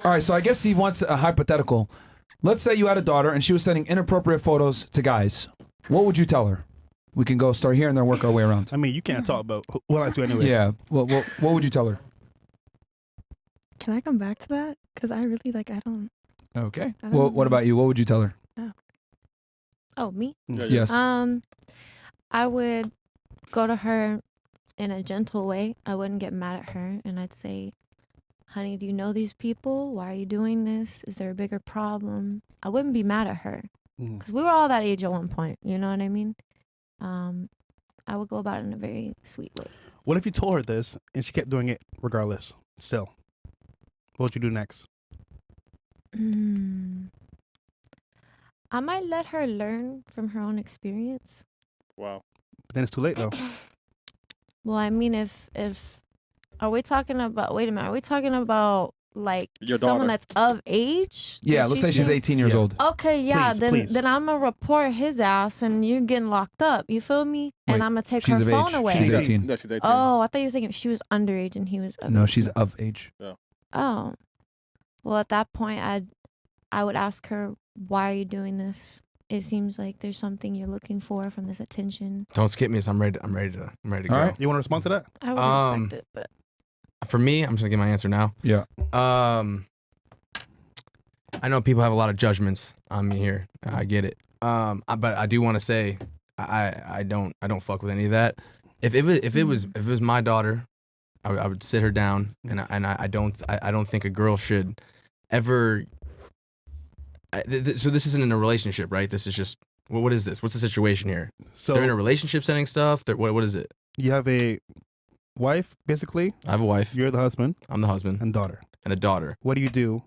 All right, so I guess he wants a hypothetical. Let's say you had a daughter and she was sending inappropriate photos to guys. What would you tell her? We can go start here and then work our way around. I mean, you can't talk about what I do anyway. Yeah. Well, what would you tell her? Can I come back to that? Because I really I don't. Okay. I don't Well, know. what about you? What would you tell her? Oh, me? Yes. I would go to her in a gentle way. I wouldn't get mad at her, and I'd say, honey, do you know these people? Why are you doing this? Is there a bigger problem? I wouldn't be mad at her because we were all that age at one point. You know what I mean? I would go about it in a very sweet way. What if you told her this and she kept doing it regardless? Still, what would you do next? I might let her learn from her own experience. Wow. But then it's too late though. Well, I mean, if are we talking about? Wait a minute. Are we talking about Your someone daughter. that's of age? Yeah, let's say she's 18 years old. Okay, yeah, Please. then I'm gonna report his ass and you're getting locked up. You feel me? And Wait, I'm gonna take she's her of phone age. away. She's 18. No, she's 18. Oh, I thought you were saying if she was underage and he was of No, age. she's of age. Oh. Well, at that point, I would ask her, why are you doing this? It seems like there's something you're looking for from this attention. Don't skip me. So I'm ready to go. All right. You want to respond to that? I would respect it, but For me, I'm just gonna give my answer now. Yeah. I know people have a lot of judgments on me here. I get it. But I do want to say I don't fuck with any of that. If it was my daughter, I would sit her down and I don't think a girl should ever. So this isn't in a relationship, right? This is just what is this? What's the situation here? So They're in a relationship setting stuff. What is it? you have a wife, basically. I have a wife. You're the husband I'm the husband and daughter. and the daughter. What do you do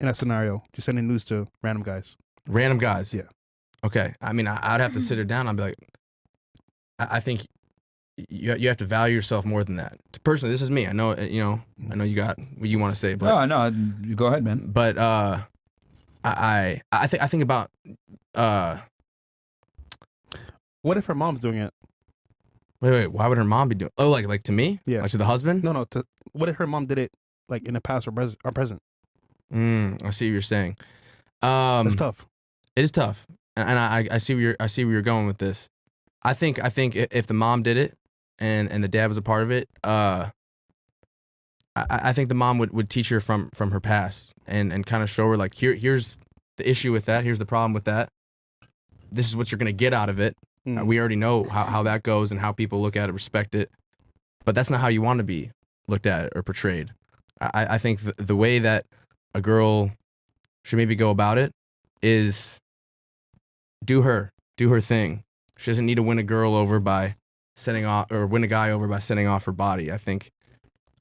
in that scenario? Just sending news to random guys. Random guys. Yeah. Okay. I mean, I'd have to sit her down. I'd be like, I think you have to value yourself more than that. Personally, this is me. I know you got what you want to say, but No, you go ahead, man. but I think about What if her mom's doing it? wait, why would her mom be doing? Oh, like to me? Yeah. Like to the husband? No. What if her mom did it in the past or present? I see what you're saying. That's tough. It is tough, and I see where you're going with this. I think if the mom did it and the dad was a part of it, I think the mom would teach her from her past and kind of show her like here's the issue with that, here's the problem with that. This is what you're gonna get out of it. We already know how that goes and how people look at it, respect it, but that's not how you want to be looked at or portrayed. I think the way that a girl should maybe go about it is do her thing. She doesn't need to win a girl over by setting off or win a guy over by setting off her body. I think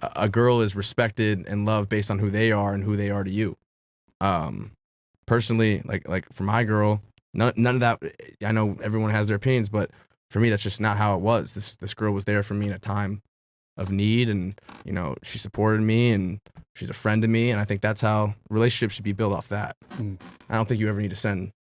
a girl is respected and loved based on who they are and who they are to you. Personally, like for my girl, none of that. I know everyone has their opinions, but for me, that's just not how it was. This girl was there for me in a time of need, and she supported me, and she's a friend to me, and I think that's how relationships should be built off that. I don't think you ever need to send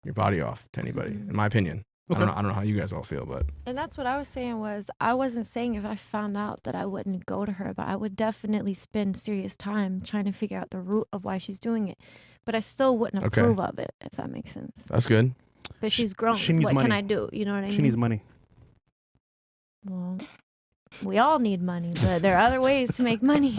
your body off to anybody, in my opinion. Okay. I don't know how you guys all feel, but And that's what I was saying I wasn't saying if I found out that I wouldn't go to her, but I would definitely spend serious time trying to figure out the root of why she's doing it. But I still wouldn't Okay. approve of it, if that makes sense. that's good. But she's grown. she needs What money. can I do? You know what I mean? She needs money. Well, we all need money, but there are other ways to make money.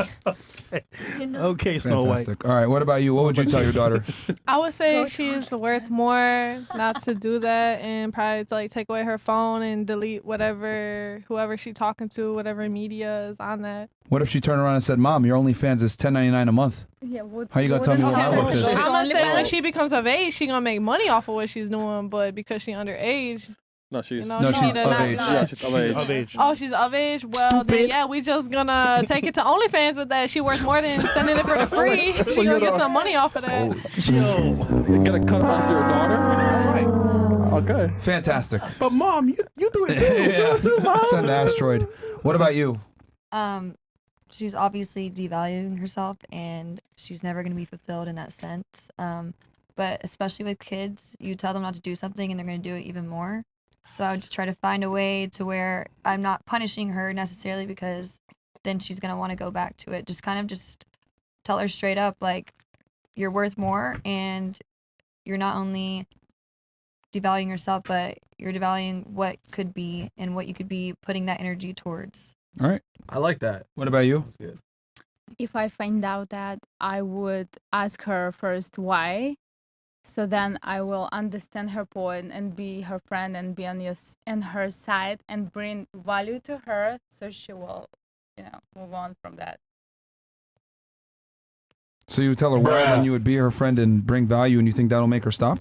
You know? Okay, Snow White. Fantastic. All right, what about you? What would you tell your daughter? I would say she's worth more not to do that and probably to take away her phone and delete whoever she's talking to, whatever media is on that. What if she turned around and said, "Mom, your OnlyFans is $10.99 a month"? Yeah, how you gonna tell me what my life is? I'm gonna say when she becomes of age, she gonna make money off of what she's doing, but because she underage. No, she's she's of age. Yeah, she's of age. Oh, she's of age? Well, then, yeah, we just gonna take it to OnlyFans with that. She worth more than sending it for the free. She gonna get some money off of that. You gotta cut off your daughter? All right. Okay. Fantastic. But Mom, you do it too. You do it too, Mom. Send the asteroid. What about you? She's obviously devaluing herself, and she's never going to be fulfilled in that sense. But especially with kids, you tell them not to do something, and they're going to do it even more. So I would just try to find a way to where I'm not punishing her necessarily, because then she's going to want to go back to it. Just kind of just tell her straight up, like, you're worth more, and you're not only devaluing yourself, but you're devaluing what could be and what you could be putting that energy towards. All right. I like that. What about you? If I find out that, I would ask her first why. So then I will understand her point and be her friend and be on her side and bring value to her, so she will, move on from that. So you would tell her why, then you would be her friend and bring value, and you think that'll make her stop?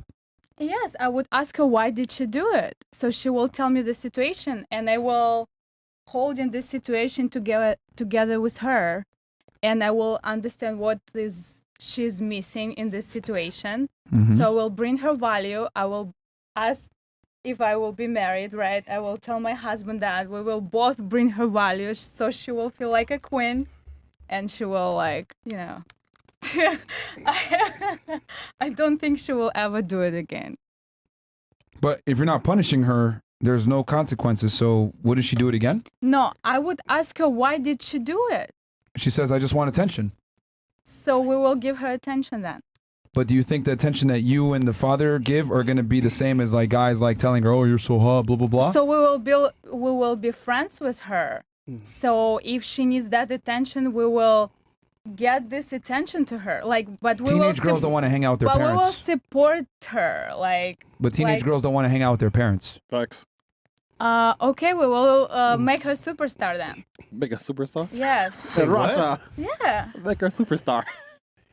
Yes, I would ask her why did she do it. So she will tell me the situation, and I will hold in this situation together with her, and I will understand what she's missing in this situation. Mm-hmm. So I will bring her value. I will ask if I will be married, right? I will tell my husband that we will both bring her value, so she will feel like a queen, and she will I don't think she will ever do it again. But if you're not punishing her, there's no consequences. So wouldn't she do it again? No, I would ask her why did she do it. She says, I just want attention. So we will give her attention then. But do you think the attention that you and the father give are going to be the same as like guys like telling her, oh, you're so hot, blah, blah, blah? So we will be friends with her. So if she needs that attention, we will get this attention to her. Teenage girls don't want to hang out with their but parents. we will support her. But teenage girls don't want to hang out with their parents. Facts. Okay, we will make her superstar then. Make a superstar? Yes. Hey, Rasha. Yeah. Make her a superstar.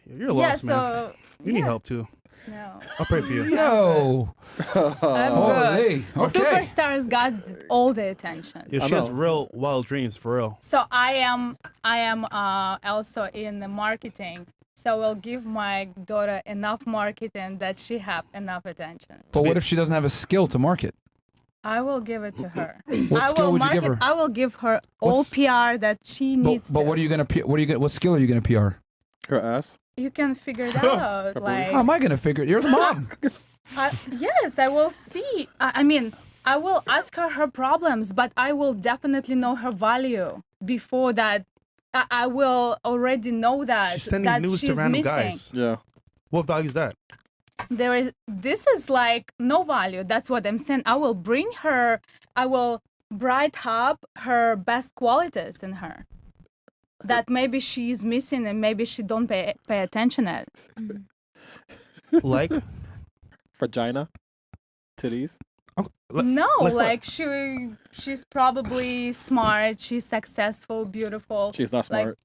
You're lost, man. You need help too. No. I'll pray for you. No. I'm good. Okay. Superstars got all the attention. Yeah, she has real wild dreams, for real. So I am also in the marketing. So we'll give my daughter enough marketing that she have enough attention. But what if she doesn't have a skill to market? I will give it to her. What skill would you give her? I will give her all PR that she needs. But what are you gonna? What skill are you gonna PR? Her ass. You can figure it out. How am I gonna figure it? You're the mom. Yes, I will see. I mean, I will ask her problems, but I will definitely know her value before that. I will already know that She's sending news to random guys. Yeah. What value is that? This is like no value. That's what I'm saying. I will bring her. I will bright up her best qualities in her that maybe she's missing and maybe she don't pay attention at. Like vagina, titties. No, like she's probably smart. She's successful, beautiful. She's not smart.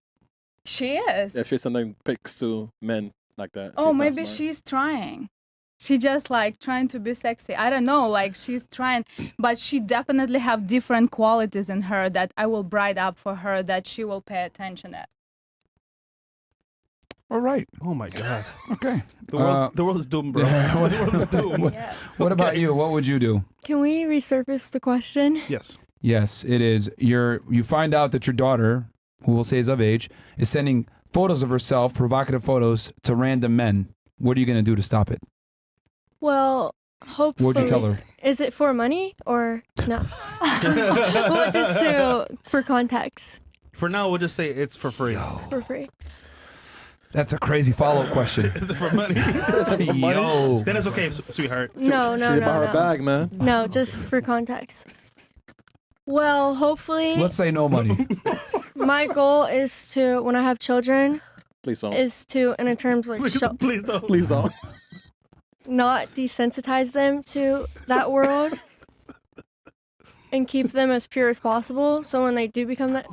She is. If she's sending pics to men like that. Oh, she's not maybe smart. she's trying. She just trying to be sexy. I don't know. She's trying, but she definitely have different qualities in her that I will bright up for her that she will pay attention at. All right. Oh my God. Okay. The world is doomed, bro. Yeah, the world is doomed. Yes. What about you? What would you do? Can we resurface the question? Yes. Yes, it is. You find out that your daughter, who we'll say is of age, is sending photos of herself, provocative photos, to random men. What are you going to do to stop it? Well, hopefully. What would you tell her? Is it for money or no? Well, just for context. For now, we'll just say it's for free. For free. That's a crazy follow-up question. Is it for money? Yo. Then it's okay, sweetheart. No. She bought her bag, man. No, just for context. Well, hopefully. Let's say no money. My goal is to, when I have children, Please don't. is to, in terms Please don't. Please don't. not desensitize them to that world and keep them as pure as possible. So when they do become that,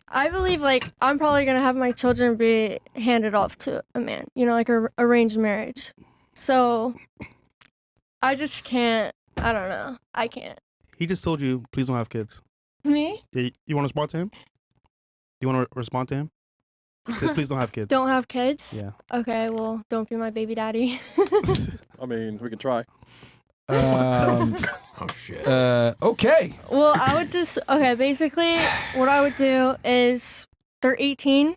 I believe I'm probably going to have my children be handed off to a man, a arranged marriage. So I just can't, I don't know. I can't. He just told you, please don't have kids. Me? You want to respond to him? You want to respond to him? He said, please don't have kids. Don't have kids? Yeah. Okay, well, don't be my baby daddy. I mean, we can try. Oh shit. Okay. Well, I would basically, what I would do is they're 18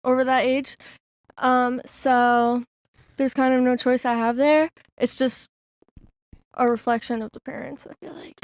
over that age. So there's kind of no choice I have there. It's just a reflection of the parents, I feel like.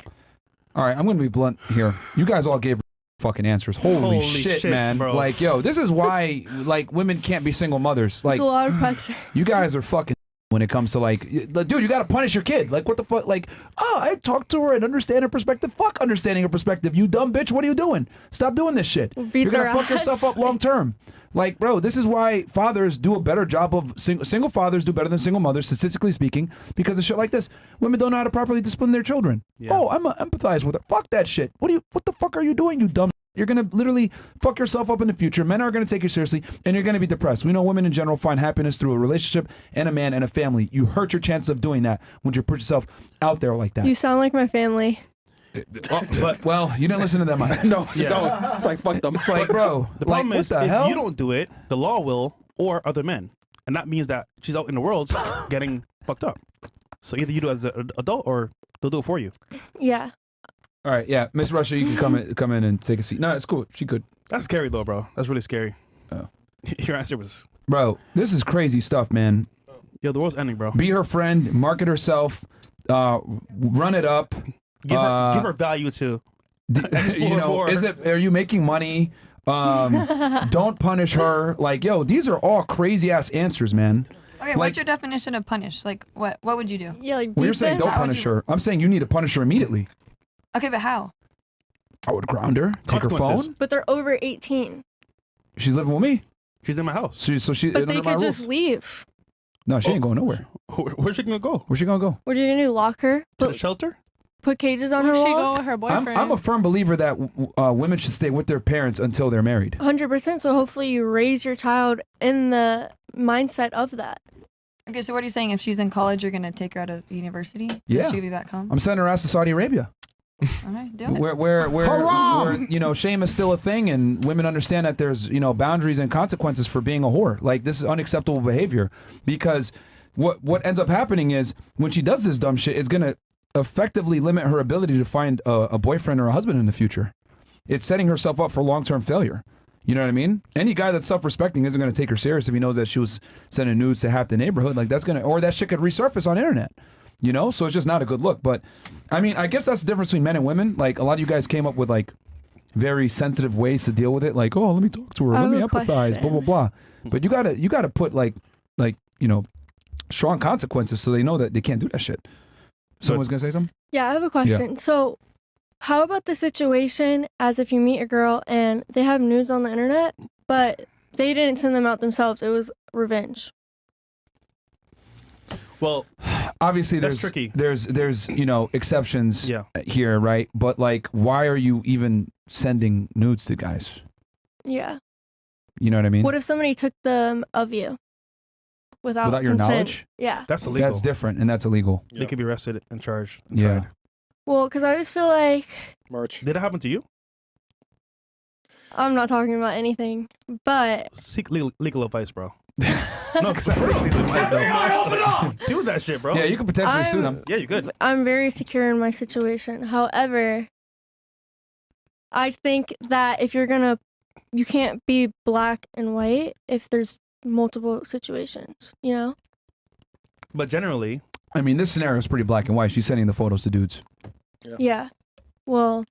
All right, I'm going to be blunt here. You guys all gave fucking answers. Holy shit, man. bro. Like, yo, this is why like women can't be single mothers. Like, It's a lot of pressure. you guys are fucking when it comes to like, dude, you gotta punish your kid. Like, what the fuck? Like, oh, I talked to her and understand her perspective. Fuck understanding her perspective. You dumb bitch. What are you doing? Stop doing this shit. We'll beat You're gonna their fuck yourself ass. up long term. Like, bro, this is why fathers do a better job of single fathers do better than single mothers, statistically speaking, because of shit like this. Women don't know how to properly discipline their children. Yeah. Oh, I'm gonna empathize with her. Fuck that shit. What the fuck are you doing, you dumb? You're gonna literally fuck yourself up in the future. Men are gonna take you seriously, and you're gonna be depressed. We know women in general find happiness through a relationship and a man and a family. You hurt your chances of doing that when you put yourself out there like that. You sound like my family. But well, you didn't listen to them. No, it's like fuck them. It's like, bro, The like, problem what is, the if hell? you don't do it, the law will, or other men, and that means that she's out in the world getting fucked up. So either you do it as an adult, or they'll do it for you. Yeah. All right, yeah, Miss Russia, you can come in and take a seat. No, it's cool. She could. That's scary though, bro. That's really scary. Oh. Your answer was, Bro, this is crazy stuff, man. yo, the world's ending, bro. Be her friend, market herself, run it up. Give her value to. You know, more. are you making money? Don't punish her. Like, yo, these are all crazy ass answers, man. Okay, Like- what's your definition of punish? Like, what would you do? Yeah, like Well, you're beat saying them. don't How would punish you- her. I'm saying you need to punish her immediately. Okay, but how? I would ground her, take her Consequences. phone. But they're over 18. She's living with me. She's in my house. So she But under they my could roof. just leave. No, she ain't going nowhere. Where's she gonna go? Where's she gonna go? What are you gonna do? Lock her? To the Put, shelter? put cages on Where's her she going walls? with her boyfriend? I'm a firm believer that women should stay with their parents until they're married. 100%. So hopefully you raise your child in the mindset of that. Okay, so what are you saying? If she's in college, you're gonna take her out of university, so Yeah. she'll be back home. I'm sending her ass to Saudi Arabia. Okay, do it. Where you know, shame is still a thing, and women understand that there's, you know, boundaries and consequences for being a whore. Like, this is unacceptable behavior, because what ends up happening is when she does this dumb shit, it's gonna effectively limit her ability to find a boyfriend or a husband in the future. It's setting herself up for long-term failure. You know what I mean? Any guy that's self-respecting isn't going to take her serious if he knows that she was sending nudes to half the neighborhood. Like, that's gonna, or that shit could resurface on internet. You know, so it's just not a good look. But I mean, I guess that's the difference between men and women. Like, a lot of you guys came up with like very sensitive ways to deal with it. Like, oh, let me talk to her, I let me have a empathize, blah blah question. blah. But you gotta put like you know, strong consequences so they know that they can't do that shit. Someone's gonna say something. Yeah, I have a question. So, how about the situation as if you meet a girl and they have nudes on the internet, but they didn't send them out themselves? It was revenge. Well, Obviously, That's tricky. there's you know, exceptions yeah. here, right? But like, why are you even sending nudes to guys? Yeah. You know what I mean? What if somebody took them of you without Without your consent? knowledge? Yeah. That's illegal. That's different, and that's illegal. They could be arrested and charged. And Yeah. tried. Well, because I just feel like March. Did it happen to you? I'm not talking about anything, but Seek legal advice, bro. No, because I seek legal advice, though. Do that shit, bro. Yeah, you could potentially sue I'm- them. Yeah, you could. I'm very secure in my situation. However, I think that if you can't be black and white if there's multiple situations, you know? But generally, I mean, this scenario is pretty black and white. She's sending the photos to dudes. Yeah. Well,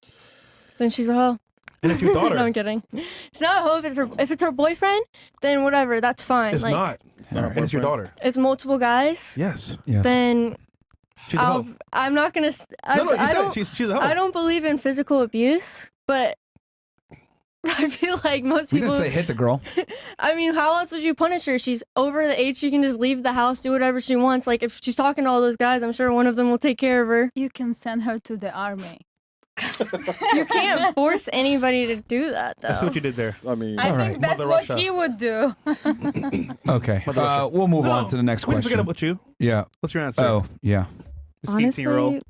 then she's a hoe. and if your daughter, No, I'm kidding. It's not a hoe if it's her boyfriend, then whatever, that's fine. it's like, not. And it's your daughter. It's multiple guys, Yes. Yes. then She's a hoe. I'm not gonna. I No, you said don't. she's a hoe. I don't believe in physical abuse, but I feel like most We people. didn't say hit the girl. I mean, how else would you punish her? She's over the age; she can just leave the house, do whatever she wants. Like if she's talking to all those guys, I'm sure one of them will take care of her. You can send her to the army. You can't force anybody to do that, though. I see what you did there. I mean, I All think right. that's Mother what Russia. he would do. Okay. Mother Russia. We'll move No, on to the next we didn't forget question. about you. Yeah. What's your answer? Oh, yeah. This 18-year-old. Honestly,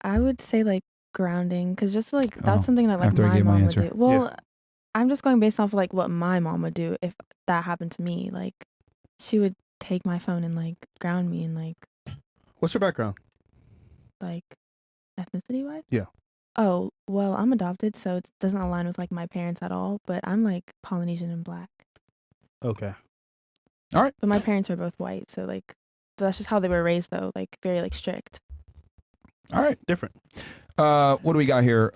I would say like grounding, because just like that's Oh, something that like after I my gave my mom would answer. do. Well, I'm just going based off like what my mom would do if that happened to me. Like, she would take my phone and like ground me and like What's your background? ethnicity wise. Yeah. Oh well, I'm adopted, so it doesn't align with like my parents at all. But I'm like Polynesian and black. Okay. But my parents are both white, so like that's just how they were raised, though. Like very like strict. All right. Different. What do we got here?